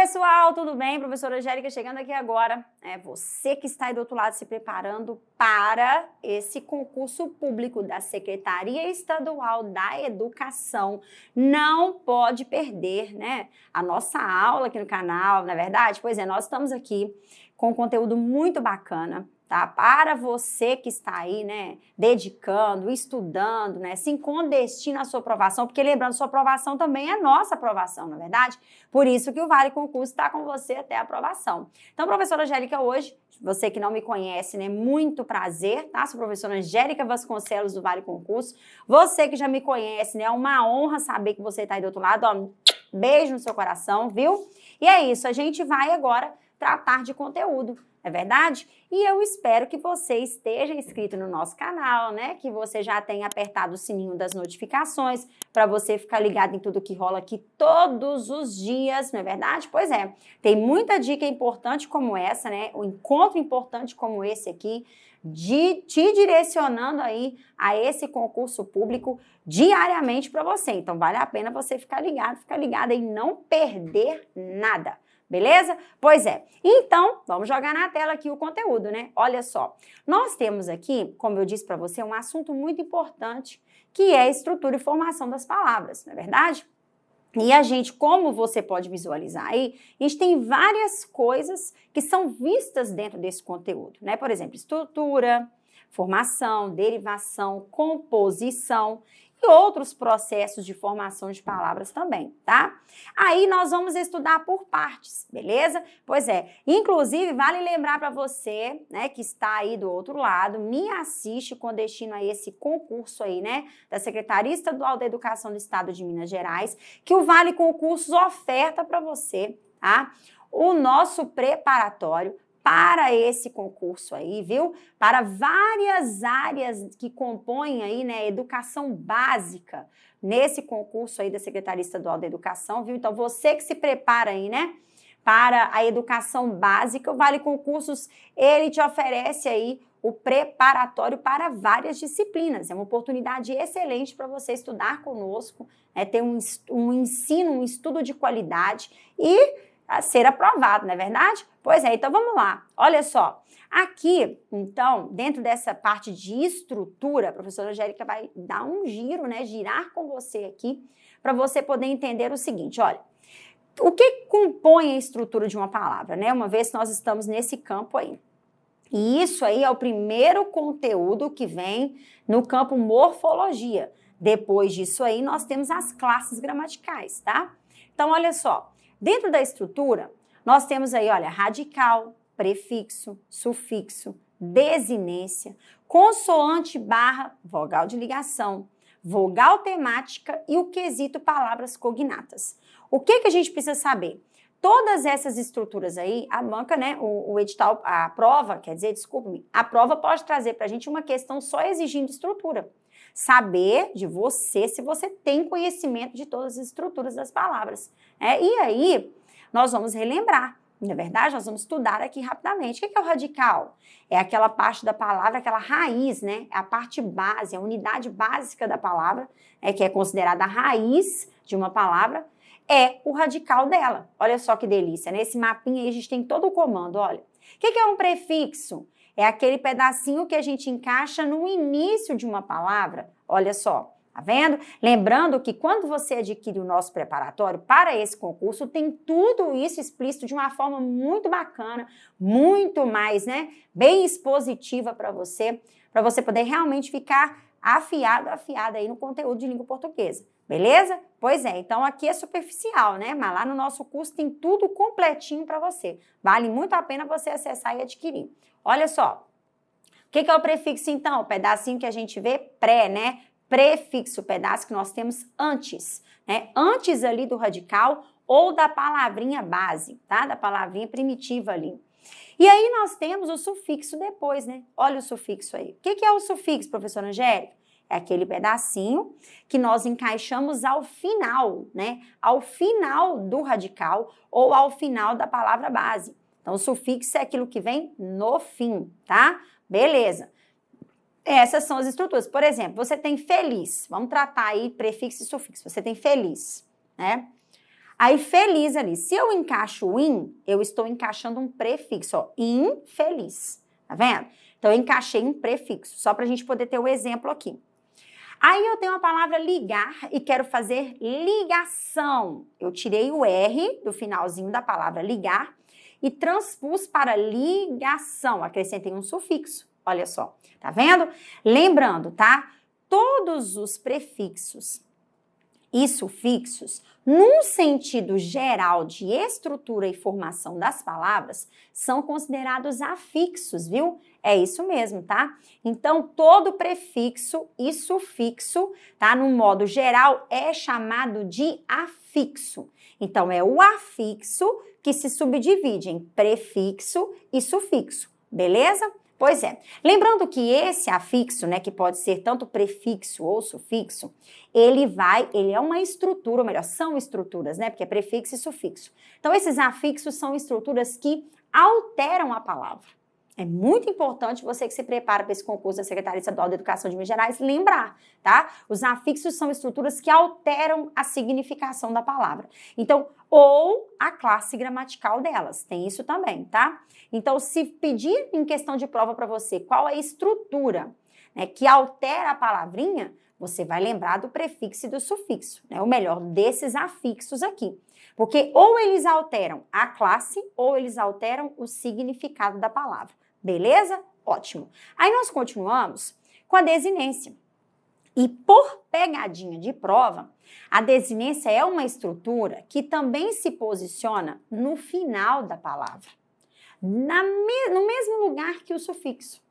pessoal, tudo bem? Professora Angélica chegando aqui agora. É você que está aí do outro lado se preparando para esse concurso público da Secretaria Estadual da Educação. Não pode perder, né? A nossa aula aqui no canal, na verdade? Pois é, nós estamos aqui com conteúdo muito bacana, tá? Para você que está aí, né, dedicando, estudando, né, sim, com destino à sua aprovação, porque lembrando, sua aprovação também é nossa aprovação, na verdade? Por isso que o Vale Concurso está com você até a aprovação. Então, professora Angélica, hoje, você que não me conhece, né, muito prazer, tá? Sou a professora Angélica Vasconcelos do Vale Concurso. Você que já me conhece, né, é uma honra saber que você está aí do outro lado, ó, beijo no seu coração, viu? E é isso, a gente vai agora tratar de conteúdo, é verdade? E eu espero que você esteja inscrito no nosso canal, né? Que você já tenha apertado o sininho das notificações para você ficar ligado em tudo que rola aqui todos os dias, não é verdade? Pois é, tem muita dica importante como essa, né? Um encontro importante como esse aqui, te direcionando aí a esse concurso público diariamente para você. Então, vale a pena você ficar ligado e não perder nada. Beleza? Pois é. Então, vamos jogar na tela aqui o conteúdo, né? Olha só, nós temos aqui, como eu disse para você, um assunto muito importante, que é a estrutura e formação das palavras, não é verdade? E a gente, como você pode visualizar aí, a gente tem várias coisas que são vistas dentro desse conteúdo, né? Por exemplo, estrutura, formação, derivação, composição e outros processos de formação de palavras também, tá? Aí nós vamos estudar por partes, beleza? Pois é, inclusive vale lembrar para você, né, que está aí do outro lado, me assiste com destino a esse concurso aí, né, da Secretaria Estadual da Educação do Estado de Minas Gerais, que o Vale Concursos oferta para você, tá? O nosso preparatório para esse concurso aí, viu? Para várias áreas que compõem aí, né, educação básica nesse concurso aí da Secretaria Estadual da Educação, viu? Então, você que se prepara aí, né, para a educação básica, o Vale Concursos, ele te oferece aí o preparatório para várias disciplinas. É uma oportunidade excelente para você estudar conosco, né, ter um ensino, um estudo de qualidade e a ser aprovado, não é verdade? Pois é, então vamos lá. Olha só, aqui, então, dentro dessa parte de estrutura, a professora Angélica vai dar um giro, né, girar com você aqui, para você poder entender o seguinte, olha, o que compõe a estrutura de uma palavra, né? Uma vez que nós estamos nesse campo aí. E isso aí é o primeiro conteúdo que vem no campo morfologia. Depois disso aí, nós temos as classes gramaticais, tá? Então, olha só. Dentro da estrutura, nós temos aí, olha, radical, prefixo, sufixo, desinência, consoante barra, vogal de ligação, vogal temática e o quesito palavras cognatas. O que a gente precisa saber? Todas essas estruturas aí, a banca, né, o edital, a prova, quer dizer, desculpe-me, a prova pode trazer para a gente uma questão só exigindo estrutura. Saber de você se você tem conhecimento de todas as estruturas das palavras. E aí, nós vamos relembrar, não é verdade? Nós vamos estudar aqui rapidamente. O que é o radical? É aquela parte da palavra, aquela raiz, né? É a parte base, a unidade básica da palavra, que é considerada a raiz de uma palavra, é o radical dela. Olha só que delícia, nesse mapinha aí a gente tem todo o comando, olha. O que é um prefixo? É aquele pedacinho que a gente encaixa no início de uma palavra. Olha só, tá vendo? Lembrando que quando você adquire o nosso preparatório para esse concurso, tem tudo isso explícito de uma forma muito bacana, muito mais, né, bem expositiva para você poder realmente ficar afiada aí no conteúdo de língua portuguesa. Beleza? Pois é, então aqui é superficial, né? Mas lá no nosso curso tem tudo completinho para você. Vale muito a pena você acessar e adquirir. Olha só, o que é o prefixo então? O pedacinho que a gente vê pré, né? Prefixo, o pedaço que nós temos antes, né? Antes ali do radical ou da palavrinha base, tá? Da palavrinha primitiva ali. E aí nós temos o sufixo depois, né? Olha o sufixo aí. O que é o sufixo, professora Angélica? É aquele pedacinho que nós encaixamos ao final, né? Ao final do radical ou ao final da palavra base. Então, o sufixo é aquilo que vem no fim, tá? Beleza. Essas são as estruturas. Por exemplo, você tem feliz. Vamos tratar aí prefixo e sufixo. Você tem feliz, né? Aí, feliz ali. Se eu encaixo o in, eu estou encaixando um prefixo, ó. Infeliz. Tá vendo? Então, eu encaixei um prefixo, só para a gente poder ter o exemplo aqui. Aí, eu tenho a palavra ligar e quero fazer ligação. Eu tirei o R do finalzinho da palavra ligar e transpus para ligação. Acrescentei um sufixo. Olha só. Tá vendo? Lembrando, tá? Todos os prefixos e sufixos, num sentido geral de estrutura e formação das palavras, são considerados afixos, viu? É isso mesmo, tá? Então, todo prefixo e sufixo, tá? No modo geral, é chamado de afixo. Então, é o afixo que se subdivide em prefixo e sufixo, beleza? Pois é. Lembrando que esse afixo, né, que pode ser tanto prefixo ou sufixo, ele é uma estrutura, ou melhor, são estruturas, né, porque é prefixo e sufixo. Então, esses afixos são estruturas que alteram a palavra. É muito importante você que se prepara para esse concurso da Secretaria Estadual de Educação de Minas Gerais lembrar, tá? Os afixos são estruturas que alteram a significação da palavra. Então, ou a classe gramatical delas, tem isso também, tá? Então, se pedir em questão de prova para você qual é a estrutura, né, que altera a palavrinha, você vai lembrar do prefixo e do sufixo, né? O melhor, desses afixos aqui. Porque ou eles alteram a classe ou eles alteram o significado da palavra. Beleza? Ótimo. Aí nós continuamos com a desinência. E por pegadinha de prova, a desinência é uma estrutura que também se posiciona no final da palavra, no mesmo lugar que o sufixo.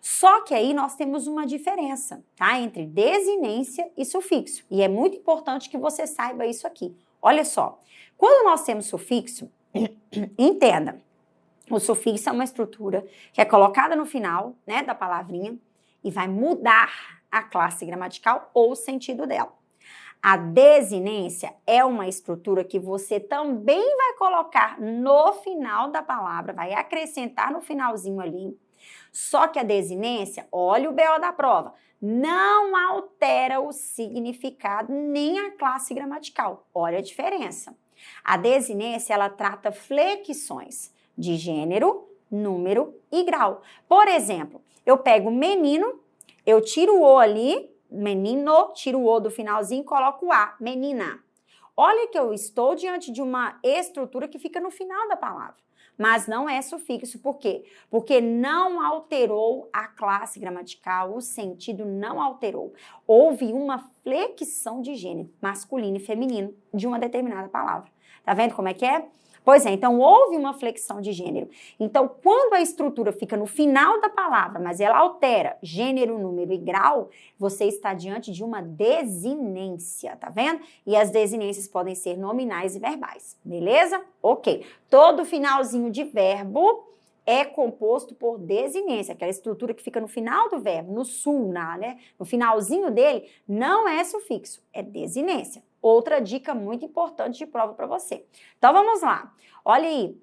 Só que aí nós temos uma diferença, tá? Entre desinência e sufixo. E é muito importante que você saiba isso aqui. Olha só, quando nós temos sufixo, entenda, o sufixo é uma estrutura que é colocada no final, né, da palavrinha e vai mudar a classe gramatical ou o sentido dela. A desinência é uma estrutura que você também vai colocar no final da palavra, vai acrescentar no finalzinho ali. Só que a desinência, olha o BO da prova, não altera o significado nem a classe gramatical. Olha a diferença. A desinência, ela trata flexões de gênero, número e grau. Por exemplo, eu pego menino, eu tiro o O ali, menino, tiro o O do finalzinho e coloco o A, menina. Olha que eu estou diante de uma estrutura que fica no final da palavra, mas não é sufixo. Por quê? Porque não alterou a classe gramatical, o sentido não alterou. Houve uma flexão de gênero, masculino e feminino, de uma determinada palavra. Tá vendo como é que é? Pois é, então houve uma flexão de gênero. Então, quando a estrutura fica no final da palavra, mas ela altera gênero, número e grau, você está diante de uma desinência, tá vendo? E as desinências podem ser nominais e verbais, beleza? Ok. Todo finalzinho de verbo é composto por desinência, aquela estrutura que fica no final do verbo, no sul, no finalzinho dele, não é sufixo, é desinência. Outra dica muito importante de prova para você. Então, vamos lá. Olha aí.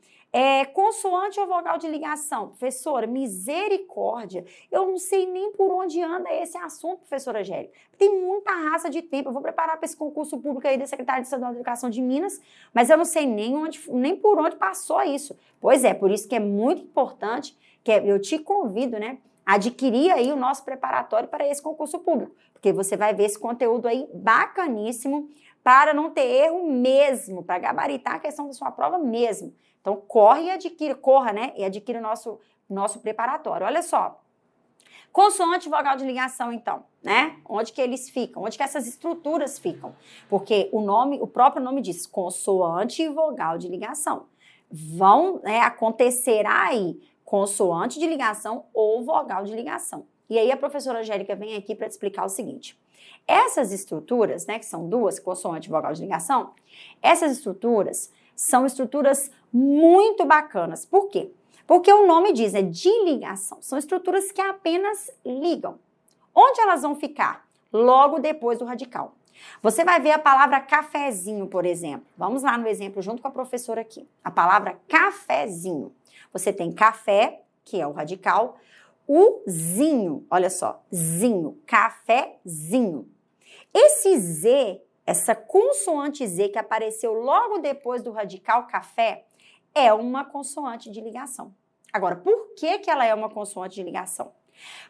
Consoante ou vogal de ligação? Professora, misericórdia. Eu não sei nem por onde anda esse assunto, professora Gélia. Tem muita raça de tempo. Eu vou preparar para esse concurso público aí da Secretaria Estadual de Educação de Minas, mas eu não sei nem por onde passou isso. Pois é, por isso que é muito importante, eu te convido, né, a adquirir aí o nosso preparatório para esse concurso público, porque você vai ver esse conteúdo aí bacaníssimo, para não ter erro mesmo, para gabaritar a questão da sua prova mesmo. Então, corre e adquira, e adquira o nosso preparatório. Olha só, consoante e vogal de ligação, então, né? Onde que eles ficam? Onde que essas estruturas ficam? Porque o próprio nome diz consoante e vogal de ligação. Acontecerá aí consoante de ligação ou vogal de ligação. E aí a professora Angélica vem aqui para te explicar o seguinte. Essas estruturas, né, que são duas, consoante e vogal de ligação, essas estruturas são estruturas muito bacanas. Por quê? Porque o nome diz, de ligação. São estruturas que apenas ligam. Onde elas vão ficar? Logo depois do radical. Você vai ver a palavra cafezinho, por exemplo. Vamos lá no exemplo junto com a professora aqui. A palavra cafezinho. Você tem café, que é o radical, o zinho, olha só, zinho, cafezinho. Esse Z essa consoante Z que apareceu logo depois do radical café é uma consoante de ligação. Agora, por que ela é uma consoante de ligação?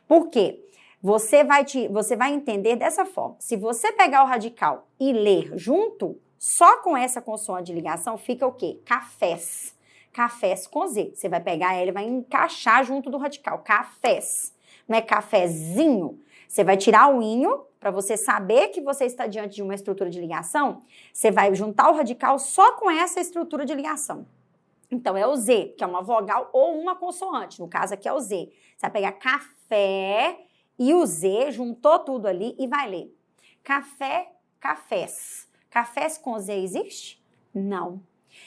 Porque você vai entender dessa forma. Se você pegar o radical e ler junto, só com essa consoante de ligação, fica o quê? Cafés. Cafés com Z. Você vai pegar ela e vai encaixar junto do radical. Cafés. Não é cafezinho? Você vai tirar o inho, para você saber que você está diante de uma estrutura de ligação, você vai juntar o radical só com essa estrutura de ligação. Então, é o Z, que é uma vogal ou uma consoante. No caso aqui é o Z. Você vai pegar café e o Z, juntou tudo ali e vai ler. Café, cafés. Cafés com Z existe? Não.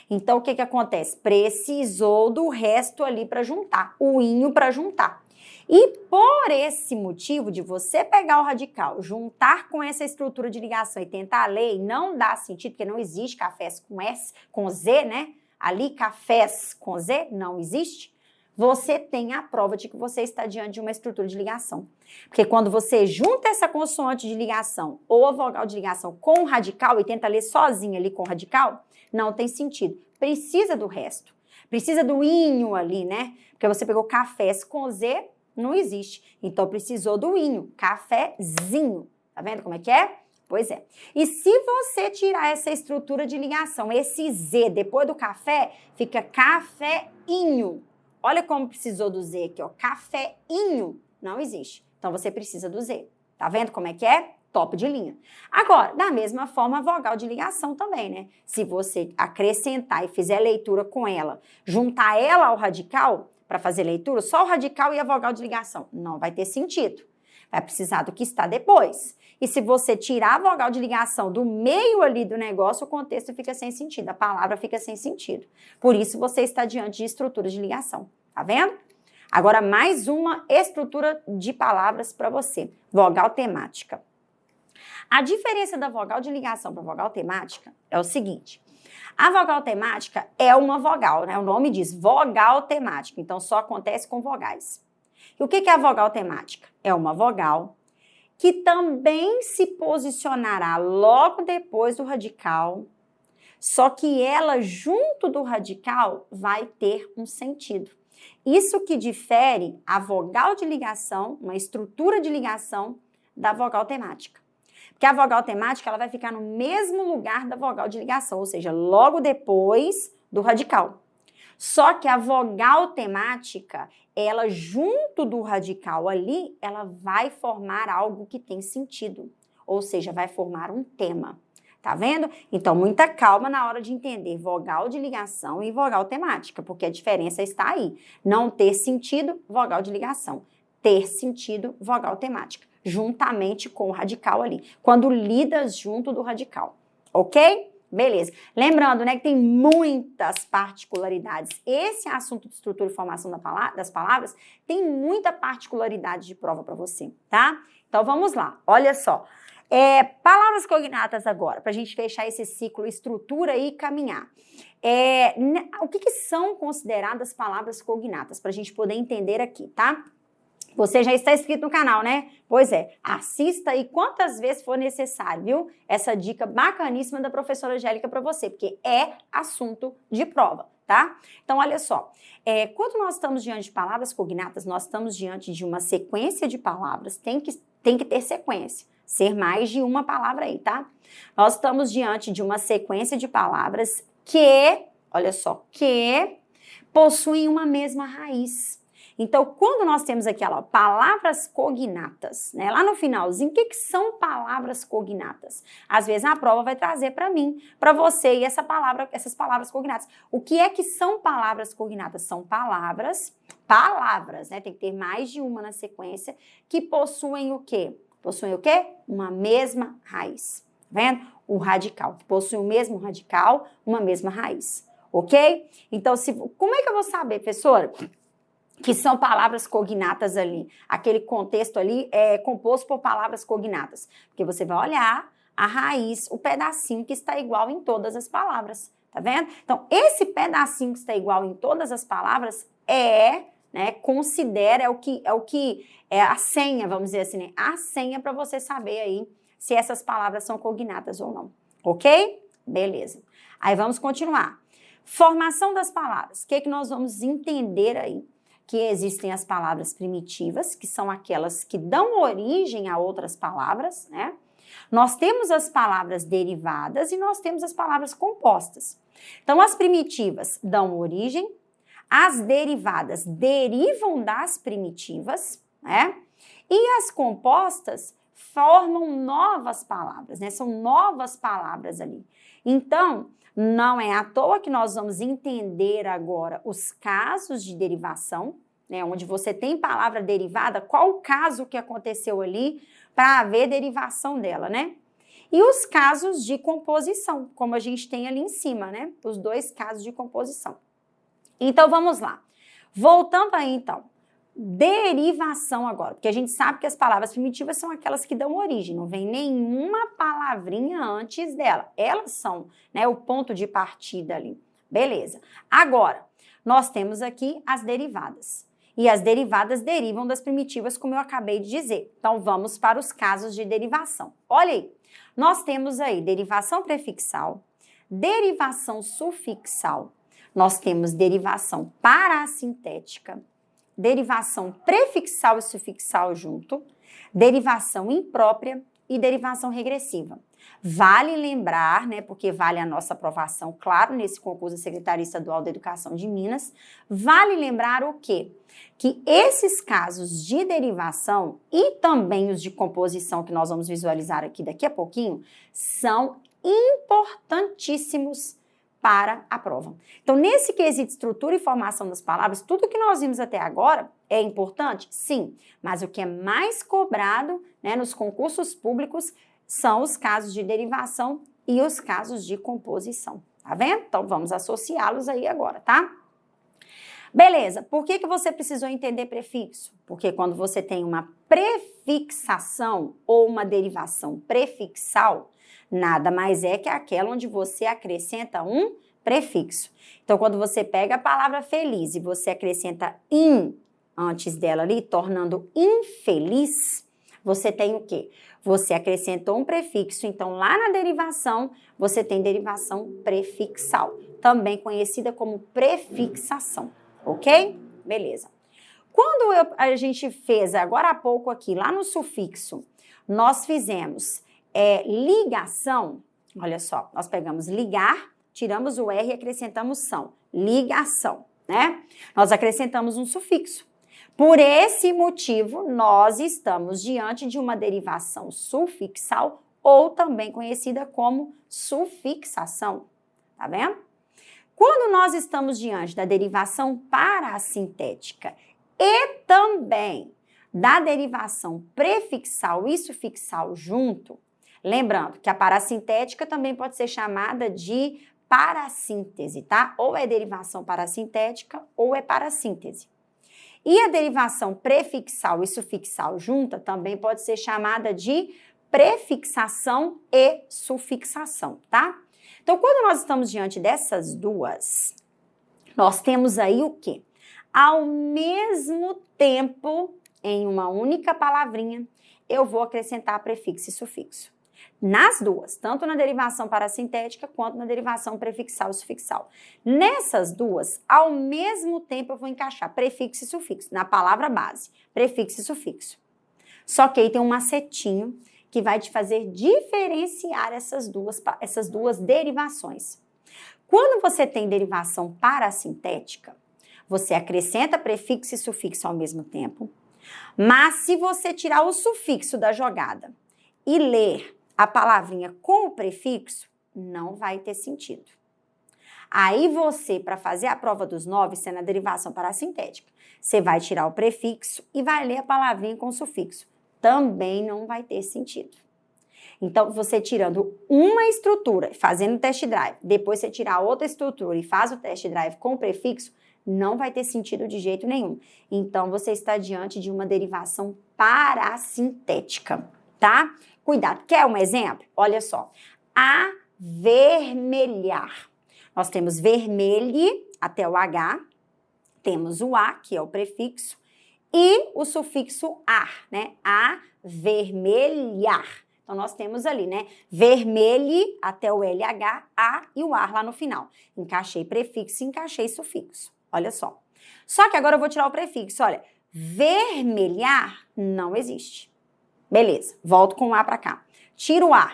Então, o que acontece? Precisou do resto ali para juntar, o inho para juntar. E por esse motivo de você pegar o radical, juntar com essa estrutura de ligação e tentar ler, e não dá sentido, porque não existe cafés com S, com Z, né? Ali, cafés com Z, não existe. Você tem a prova de que você está diante de uma estrutura de ligação. Porque quando você junta essa consoante de ligação ou a vogal de ligação com o radical e tenta ler sozinha ali com o radical, não tem sentido. Precisa do resto. Precisa do inho ali, né? Porque você pegou cafés com Z, não existe. Então, precisou do inho, cafezinho. Tá vendo como é que é? Pois é. E se você tirar essa estrutura de ligação, esse Z depois do café, fica caféinho. Olha como precisou do Z aqui, ó. Caféinho. Não existe. Então, você precisa do Z. Tá vendo como é que é? Top de linha. Agora, da mesma forma, a vogal de ligação também, né? Se você acrescentar e fizer leitura com ela, juntar ela ao radical para fazer leitura, só o radical e a vogal de ligação, não vai ter sentido. Vai precisar do que está depois. E se você tirar a vogal de ligação do meio ali do negócio, o contexto fica sem sentido, a palavra fica sem sentido. Por isso, você está diante de estrutura de ligação. Tá vendo? Agora, mais uma estrutura de palavras para você. Vogal temática. A diferença da vogal de ligação para a vogal temática é o seguinte. A vogal temática é uma vogal, né? O nome diz vogal temática, então só acontece com vogais. E o que é a vogal temática? É uma vogal que também se posicionará logo depois do radical, só que ela, junto do radical, vai ter um sentido. Isso que difere a vogal de ligação, uma estrutura de ligação, da vogal temática. Porque a vogal temática ela vai ficar no mesmo lugar da vogal de ligação, ou seja, logo depois do radical. Só que a vogal temática, ela junto do radical ali, ela vai formar algo que tem sentido, ou seja, vai formar um tema. Tá vendo? Então, muita calma na hora de entender vogal de ligação e vogal temática, porque a diferença está aí. Não ter sentido, vogal de ligação. Ter sentido, vogal temática, juntamente com o radical ali, quando lidas junto do radical, ok? Beleza. Lembrando, né, que tem muitas particularidades. Esse assunto de estrutura e formação das palavras tem muita particularidade de prova para você, tá? Então, vamos lá. Olha só. Palavras cognatas agora, para a gente fechar esse ciclo estrutura e caminhar. O que são consideradas palavras cognatas? Para a gente poder entender aqui, tá? Você já está inscrito no canal, né? Pois é, assista aí quantas vezes for necessário, viu? Essa dica bacaníssima da professora Angélica para você, porque é assunto de prova, tá? Então, olha só, quando nós estamos diante de palavras cognatas, nós estamos diante de uma sequência de palavras, tem que ter sequência, ser mais de uma palavra aí, tá? Nós estamos diante de uma sequência de palavras que, olha só, que possuem uma mesma raiz. Então, quando nós temos aqui, ó, palavras cognatas, né? Lá no finalzinho, o que são palavras cognatas? Às vezes a prova vai trazer para mim, para você e essas palavras cognatas. O que é que são palavras cognatas? São palavras, né? Tem que ter mais de uma na sequência, que possuem o quê? Possuem o quê? Uma mesma raiz. Tá vendo? O radical, que possui o mesmo radical, uma mesma raiz. Ok? Então, como é que eu vou saber, professora? Que são palavras cognatas ali. Aquele contexto ali é composto por palavras cognatas. Porque você vai olhar a raiz, o pedacinho que está igual em todas as palavras. Tá vendo? Então, esse pedacinho que está igual em todas as palavras considera, é a senha, vamos dizer assim, né? A senha para você saber aí se essas palavras são cognatas ou não, ok? Beleza. Aí vamos continuar. Formação das palavras. O que nós vamos entender aí? Que existem as palavras primitivas, que são aquelas que dão origem a outras palavras, né? Nós temos as palavras derivadas e nós temos as palavras compostas. Então, as primitivas dão origem, as derivadas derivam das primitivas, né? E as compostas formam novas palavras, né? São novas palavras ali. Então, não é à toa que nós vamos entender agora os casos de derivação, né? Onde você tem palavra derivada, qual o caso que aconteceu ali para haver derivação dela, né? E os casos de composição, como a gente tem ali em cima, né? Os dois casos de composição. Então, vamos lá. Voltando aí, então. Derivação agora, porque a gente sabe que as palavras primitivas são aquelas que dão origem, não vem nenhuma palavrinha antes dela. Elas são, né, o ponto de partida ali. Beleza. Agora, nós temos aqui as derivadas. E as derivadas derivam das primitivas, como eu acabei de dizer. Então, vamos para os casos de derivação. Olha aí, nós temos aí derivação prefixal, derivação sufixal, nós temos derivação parassintética, derivação prefixal e sufixal junto, derivação imprópria e derivação regressiva. Vale lembrar, né, porque vale a nossa aprovação, claro, nesse concurso da Secretaria Estadual da Educação de Minas, vale lembrar o quê? Que esses casos de derivação e também os de composição que nós vamos visualizar aqui daqui a pouquinho, são importantíssimos para a prova. Então, nesse quesito estrutura e formação das palavras, tudo que nós vimos até agora é importante? Sim, mas o que é mais cobrado, né, nos concursos públicos são os casos de derivação e os casos de composição, tá vendo? Então, vamos associá-los aí agora, tá? Beleza, por que você precisou entender prefixo? Porque quando você tem uma prefixação ou uma derivação prefixal, nada mais é que aquela onde você acrescenta um prefixo. Então, quando você pega a palavra feliz e você acrescenta in antes dela ali, tornando infeliz, você tem o quê? Você acrescentou um prefixo, então lá na derivação, você tem derivação prefixal, também conhecida como prefixação, ok? Beleza. Quando a gente fez agora há pouco aqui, lá no sufixo, nós fizemos ligação, olha só, nós pegamos ligar, tiramos o R e acrescentamos são, ligação, né? Nós acrescentamos um sufixo. Por esse motivo, nós estamos diante de uma derivação sufixal ou também conhecida como sufixação, tá vendo? Quando nós estamos diante da derivação parassintética e também da derivação prefixal e sufixal junto, lembrando que a parassintética também pode ser chamada de parassíntese, tá? Ou é derivação parassintética ou é parassíntese. E a derivação prefixal e sufixal junta também pode ser chamada de prefixação e sufixação, tá? Então, quando nós estamos diante dessas duas, nós temos aí o quê? Ao mesmo tempo, em uma única palavrinha, eu vou acrescentar prefixo e sufixo. Nas duas, tanto na derivação parassintética quanto na derivação prefixal e sufixal. Nessas duas, ao mesmo tempo eu vou encaixar prefixo e sufixo, na palavra base, prefixo e sufixo. Só que aí tem um macetinho que vai te fazer diferenciar essas duas derivações. Quando você tem derivação parassintética, você acrescenta prefixo e sufixo ao mesmo tempo, mas se você tirar o sufixo da jogada e ler a palavrinha com o prefixo, não vai ter sentido. Aí você, para fazer a prova dos 9, sendo a derivação parassintética, você vai tirar o prefixo e vai ler a palavrinha com o sufixo. Também não vai ter sentido. Então, você tirando uma estrutura, fazendo o test drive, depois você tirar outra estrutura e faz o test drive com o prefixo, não vai ter sentido de jeito nenhum. Então, você está diante de uma derivação parassintética, tá? Cuidado, quer um exemplo? Olha só, avermelhar. Nós temos vermelhe até o H, temos o A, que é o prefixo, e o sufixo ar, né? Avermelhar. Então, nós temos ali, né? Vermelho até o LH, A e o AR lá no final. Encaixei prefixo e encaixei sufixo. Olha só. Só que agora eu vou tirar o prefixo. Olha, vermelhar não existe. Beleza, volto com o A para cá. Tiro o A.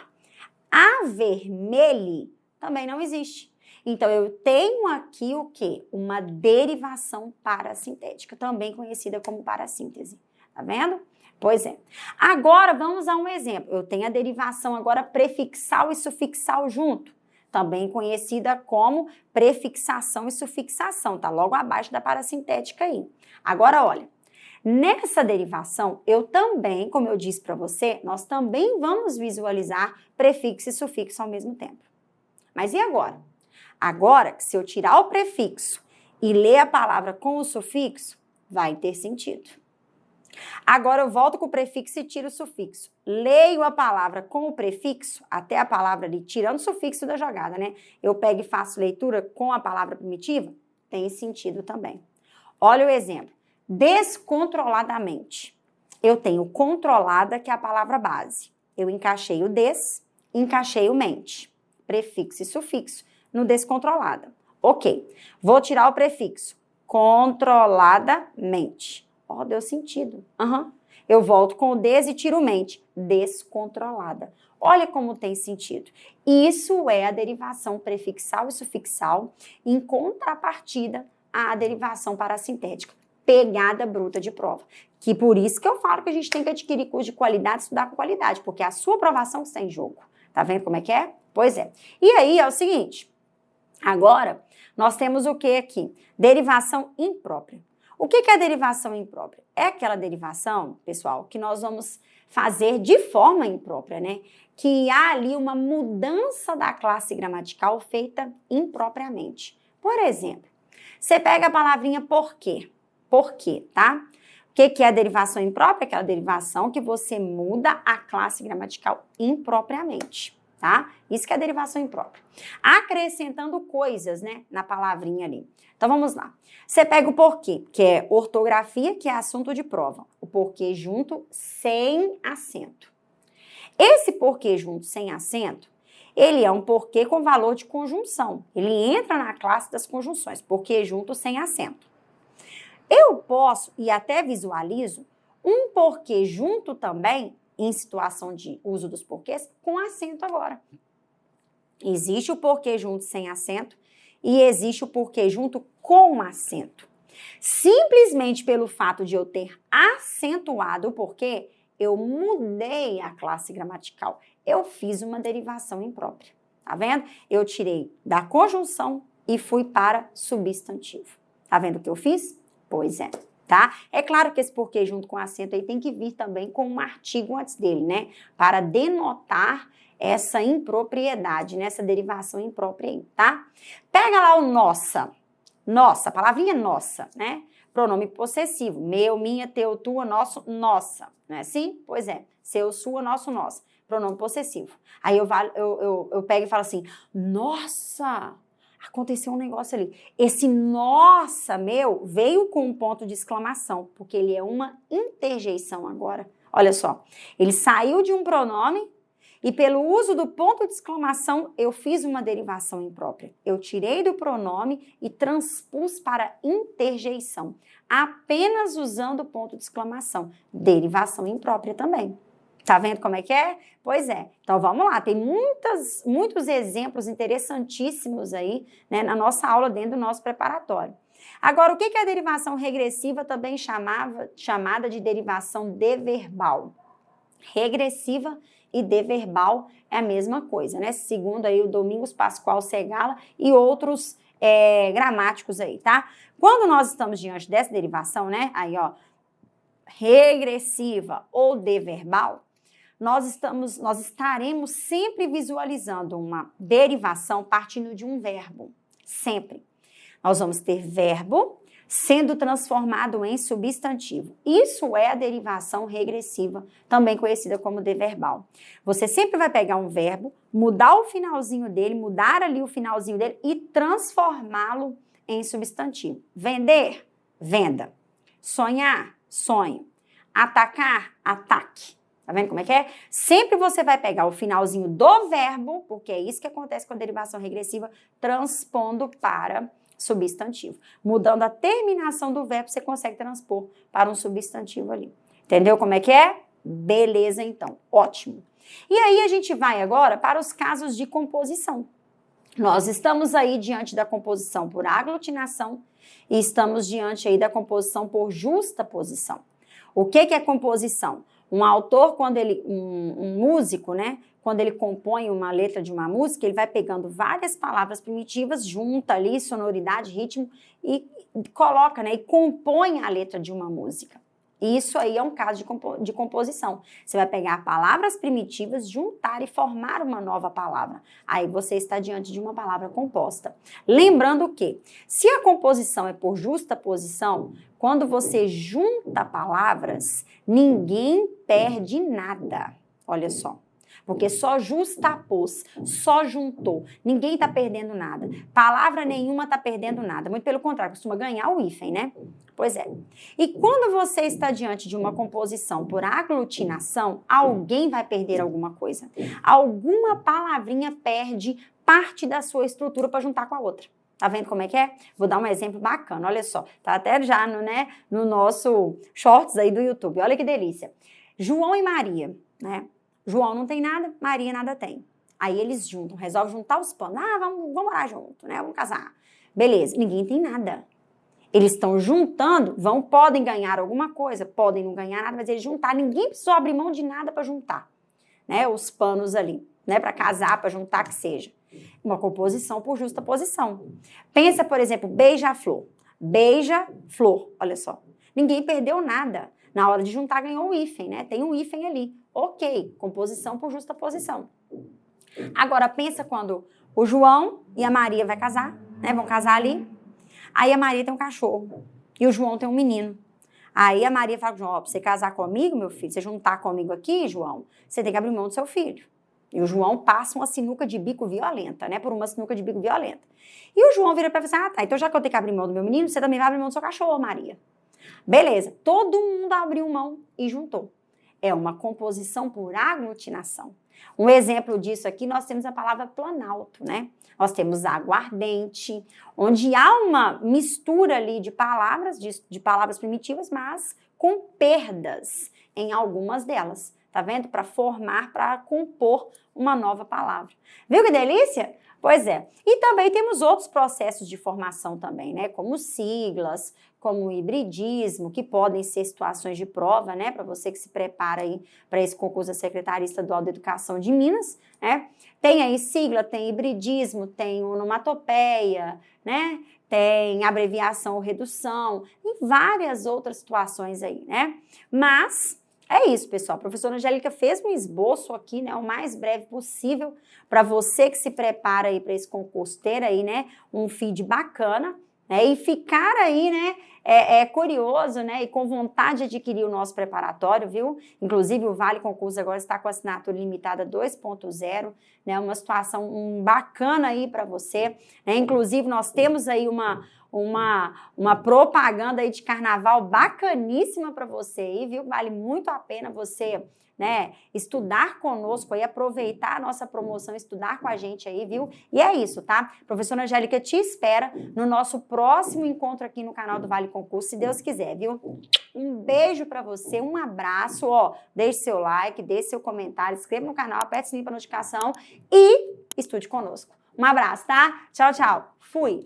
Avermelhe também não existe. Então, eu tenho aqui o quê? Uma derivação parassintética, também conhecida como parassíntese. Tá vendo? Pois é. Agora, vamos a um exemplo. Eu tenho a derivação agora prefixal e sufixal junto, também conhecida como prefixação e sufixação, tá logo abaixo da parassintética aí. Agora, olha, nessa derivação, eu também, como eu disse para você, nós também vamos visualizar prefixo e sufixo ao mesmo tempo. Mas e agora? Agora, se eu tirar o prefixo e ler a palavra com o sufixo, vai ter sentido. Agora eu volto com o prefixo e tiro o sufixo. Leio a palavra com o prefixo, até a palavra ali, tirando o sufixo da jogada, né? Eu pego e faço leitura com a palavra primitiva, tem sentido também. Olha o exemplo. Descontroladamente. Eu tenho controlada, que é a palavra base. Eu encaixei o des, encaixei o mente. Prefixo e sufixo no descontrolada. Ok. Vou tirar o prefixo. Controladamente. Ó, deu sentido. Eu volto com o des e tiro mente. Descontrolada. Olha como tem sentido. Isso é a derivação prefixal e sufixal em contrapartida à derivação parassintética. Pegada bruta de prova. Que por isso que eu falo que a gente tem que adquirir curso de qualidade, estudar com qualidade, porque é a sua aprovação está em jogo. Tá vendo como é que é? Pois é. E aí é o seguinte, agora nós temos o que aqui? Derivação imprópria. O que é a derivação imprópria? É aquela derivação, pessoal, que nós vamos fazer de forma imprópria, né? Que há ali uma mudança da classe gramatical feita impropriamente. Por exemplo, você pega a palavrinha porquê. Porquê, tá? O que é a derivação imprópria? Aquela derivação que você muda a classe gramatical impropriamente, tá? Isso que é a derivação imprópria. Acrescentando coisas, né, na palavrinha ali. Então, vamos lá. Você pega o porquê, que é ortografia, que é assunto de prova. O porquê junto sem acento. Esse porquê junto sem acento, ele é um porquê com valor de conjunção. Ele entra na classe das conjunções. Porquê junto sem acento. Eu posso, e até visualizo, um porquê junto também, em situação de uso dos porquês, com acento agora. Existe o porquê junto sem acento e existe o porquê junto com acento. Simplesmente pelo fato de eu ter acentuado o porquê, eu mudei a classe gramatical. Eu fiz uma derivação imprópria. Tá vendo? Eu tirei da conjunção e fui para substantivo. Tá vendo o que eu fiz? Pois é, tá? É claro que esse porquê junto com acento aí tem que vir também com um artigo antes dele, né? Para denotar essa impropriedade, né? Essa derivação imprópria aí, tá? Pega lá o nossa. Nossa, a palavrinha nossa, né? Pronome possessivo. Meu, minha, teu, tua, nosso, nossa. Não é assim? Pois é. Seu, sua, nosso, nossa. Pronome possessivo. Aí eu pego e falo assim, nossa! Aconteceu um negócio ali. Esse nossa, meu, veio com um ponto de exclamação, porque ele é uma interjeição agora. Olha só, ele saiu de um pronome e pelo uso do ponto de exclamação, eu fiz uma derivação imprópria. Eu tirei do pronome e transpus para interjeição, apenas usando o ponto de exclamação. Derivação imprópria também. Tá vendo como é que é? Pois é. Então, vamos lá. Tem muitos exemplos interessantíssimos aí, né, na nossa aula dentro do nosso preparatório. Agora, o que é a derivação regressiva, também chamada de derivação deverbal? Regressiva e deverbal é a mesma coisa, né? Segundo aí o Domingos Pascoal Segala e outros gramáticos aí, tá? Quando nós estamos diante dessa derivação, né? Aí, ó, regressiva ou deverbal, nós estaremos sempre visualizando uma derivação partindo de um verbo, sempre. Nós vamos ter verbo sendo transformado em substantivo. Isso é a derivação regressiva, também conhecida como deverbal. Você sempre vai pegar um verbo, mudar o finalzinho dele, mudar ali o finalzinho dele e transformá-lo em substantivo. Vender, venda. Sonhar, sonho. Atacar, ataque. Tá Tá vendo como é que é? Sempre você vai pegar o finalzinho do verbo, porque é isso que acontece com a derivação regressiva, transpondo para substantivo. Mudando a terminação do verbo, você consegue transpor para um substantivo ali. Entendeu como é que é? Beleza, então. Ótimo. E aí a gente vai agora para os casos de composição. Nós estamos aí diante da composição por aglutinação e estamos diante aí da composição por justaposição. O que é composição? Um autor, quando ele, um músico, né? Quando ele compõe uma letra de uma música, ele vai pegando várias palavras primitivas, junta ali sonoridade, ritmo e coloca, né? E compõe a letra de uma música. Isso aí é um caso de composição. Você vai pegar palavras primitivas, juntar e formar uma nova palavra. Aí você está diante de uma palavra composta. Lembrando que, se a composição é por justaposição, quando você junta palavras, ninguém perde nada. Olha só. Porque só justapôs, só juntou. Ninguém está perdendo nada. Palavra nenhuma está perdendo nada. Muito pelo contrário, costuma ganhar o hífen, né? Pois é. E quando você está diante de uma composição por aglutinação, alguém vai perder alguma coisa. Alguma palavrinha perde parte da sua estrutura para juntar com a outra. Tá vendo como é que é? Vou dar um exemplo bacana, olha só. Tá até já no nosso shorts aí do YouTube. Olha que delícia. João e Maria, né? João não tem nada, Maria nada tem. Aí eles juntam, resolvem juntar os panos. Ah, vamos morar junto, né? Vamos casar. Beleza, ninguém tem nada. Eles estão juntando, podem ganhar alguma coisa, podem não ganhar nada, mas eles juntaram, ninguém precisou abrir mão de nada para juntar, né? Os panos ali, né? Para casar, para juntar, que seja. Uma composição por justaposição. Pensa, por exemplo, beija-flor. Beija-flor, olha só. Ninguém perdeu nada. Na hora de juntar, ganhou um hífen, né? Tem um hífen ali. Ok, composição por justaposição. Agora, pensa quando o João e a Maria vai casar, né? Vão casar ali. Aí a Maria tem um cachorro e o João tem um menino. Aí a Maria fala, João, pra você casar comigo, meu filho, você juntar comigo aqui, João, você tem que abrir mão do seu filho. E o João passa uma sinuca de bico violenta, né? Por uma sinuca de bico violenta. E o João vira pra você, tá, então já que eu tenho que abrir mão do meu menino, você também vai abrir mão do seu cachorro, Maria. Beleza, todo mundo abriu mão e juntou. É uma composição por aglutinação. Um exemplo disso aqui, nós temos a palavra planalto, né? Nós temos aguardente, onde há uma mistura ali de palavras primitivas, mas com perdas em algumas delas. Tá vendo? Para formar, para compor uma nova palavra. Viu que delícia? Pois é. E também temos outros processos de formação também, né? Como siglas, como hibridismo, que podem ser situações de prova, né? Para você que se prepara aí para esse concurso da Secretaria Estadual de Educação de Minas, né? Tem aí sigla, tem hibridismo, tem onomatopeia, né? Tem abreviação ou redução, e várias outras situações aí, né? Mas é isso, pessoal. A professora Angélica fez um esboço aqui, né, o mais breve possível, para você que se prepara aí para esse concurso ter aí, né, um feed bacana, né, e ficar aí, né, curioso, né, e com vontade de adquirir o nosso preparatório, viu? Inclusive o Vale Concurso agora está com assinatura limitada 2.0, né, uma situação bacana aí para você, né? Inclusive nós temos aí uma propaganda aí de carnaval bacaníssima para você aí, viu? Vale muito a pena você, né, estudar conosco aí, aproveitar a nossa promoção, estudar com a gente aí, viu? E é isso, tá? Professora Angélica te espera no nosso próximo encontro aqui no canal do Vale Concurso, se Deus quiser, viu? Um beijo para você, um abraço, ó, deixe seu like, deixe seu comentário, inscreva no canal, aperte o sininho para notificação e estude conosco. Um abraço, tá? Tchau, tchau. Fui!